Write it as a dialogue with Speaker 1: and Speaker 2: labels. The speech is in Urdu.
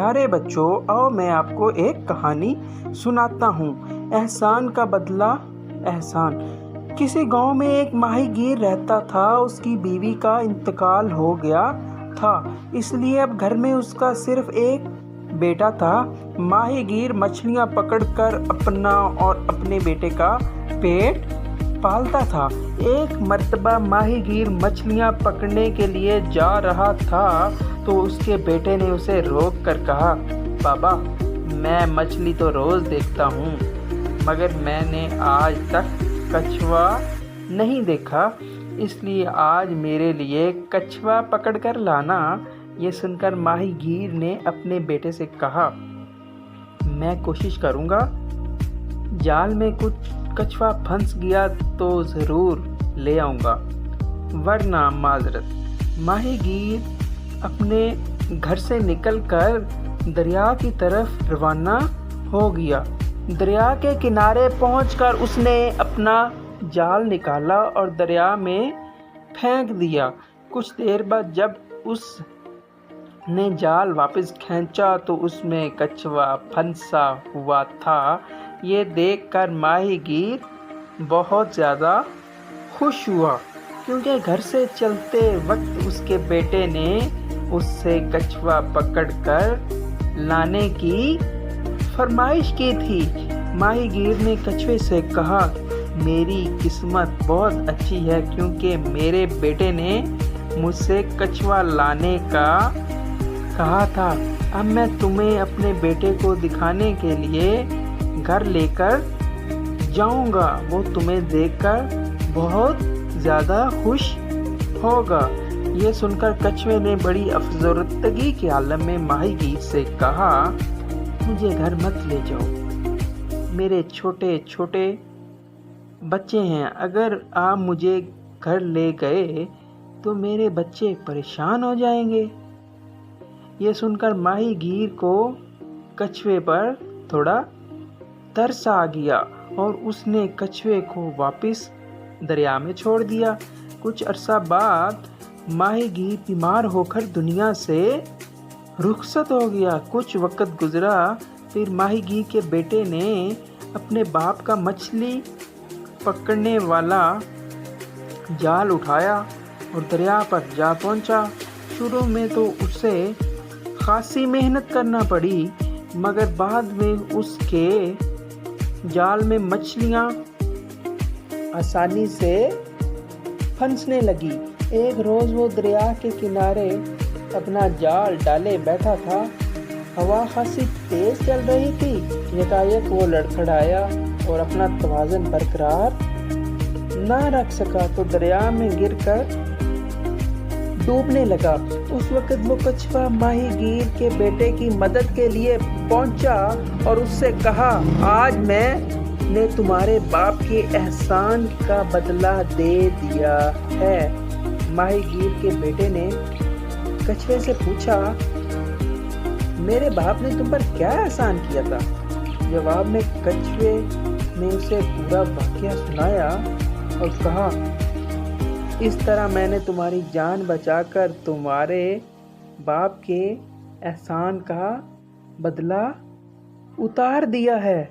Speaker 1: پیارے بچوں، آؤ میں آپ کو ایک کہانی سناتا ہوں۔ احسان کا بدلہ احسان۔ کسی گاؤں میں ایک ماہی گیر رہتا تھا۔ اس کی بیوی کا انتقال ہو گیا تھا، اس لیے اب گھر میں اس کا صرف ایک بیٹا تھا۔ ماہی گیر مچھلیاں پکڑ کر اپنا اور اپنے بیٹے کا پیٹ پالتا تھا۔ ایک مرتبہ ماہی گیر مچھلیاں پکڑنے کے لیے جا رہا تھا تو اس کے بیٹے نے اسے روک کر کہا، بابا، میں مچھلی تو روز دیکھتا ہوں مگر میں نے آج تک کچھوا نہیں دیکھا، اس لیے آج میرے لیے کچھوا پکڑ کر لانا۔ یہ سن کر ماہی گیر نے اپنے بیٹے سے کہا، میں کوشش کروں گا، جال میں کچھ کچھوا پھنس گیا تو ضرور لے آؤں گا، ورنہ معذرت۔ ماہی گیر اپنے گھر سے نکل کر دریا کی طرف روانہ ہو گیا۔ دریا کے کنارے پہنچ کر اس نے اپنا جال نکالا اور دریا میں پھینک دیا۔ کچھ دیر بعد جب اس نے جال واپس کھینچا تو اس میں کچھوا پھنسا ہوا تھا۔ یہ دیکھ کر ماہی گیر بہت زیادہ خوش ہوا، کیونکہ گھر سے چلتے وقت اس کے بیٹے نے اس سے کچھوا پکڑ کر لانے کی فرمائش کی تھی۔ ماہی گیر نے کچھوے سے کہا، میری قسمت بہت اچھی ہے کیونکہ میرے بیٹے نے مجھ سے کچھوا لانے کا کہا تھا۔ اب میں تمہیں اپنے بیٹے کو دکھانے کے لیے گھر لے کر جاؤں گا، وہ تمہیں دیکھ کر بہت زیادہ خوش ہوگا۔ یہ سن کر کچھوے نے بڑی افسردگی کے عالم میں ماہی گیر سے کہا، مجھے گھر مت لے جاؤ، میرے چھوٹے چھوٹے بچے ہیں، اگر آپ مجھے گھر لے گئے تو میرے بچے پریشان ہو جائیں گے۔ یہ سن کر ماہی گیر کو کچھوے پر تھوڑا ترس آ گیا اور اس نے کچھوے کو واپس دریا میں چھوڑ دیا۔ کچھ عرصہ بعد ماہی گیر بیمار ہو کر دنیا سے رخصت ہو گیا۔ کچھ وقت گزرا، پھر ماہی گیر کے بیٹے نے اپنے باپ کا مچھلی پکڑنے والا جال اٹھایا اور دریا پر جا پہنچا۔ شروع میں تو اسے خاصی محنت کرنا پڑی، مگر بعد میں اس کے جال میں مچھلیاں آسانی سے پھنسنے لگی۔ ایک روز وہ دریا کے کنارے اپنا جال ڈالے بیٹھا تھا۔ ہوا خاصی تیز چل رہی تھی۔ یکایک وہ لڑکھڑایا اور اپنا توازن برقرار نہ رکھ سکا تو دریا میں گر کر ڈوبنے لگا۔ اس وقت وہ کچھوا ماہی گیر کے بیٹے کی مدد کے لیے پہنچا اور اس سے کہا، آج میں نے تمہارے باپ کے احسان کا بدلہ دے دیا ہے۔ ماہی گیر کے بیٹے نے کچھوے سے پوچھا، میرے باپ نے تم پر کیا احسان کیا تھا؟ جواب میں کچھوے نے اسے پورا واقعہ سنایا اور کہا، اس طرح میں نے تمہاری جان بچا کر تمہارے باپ کے احسان کا بدلہ اتار دیا ہے۔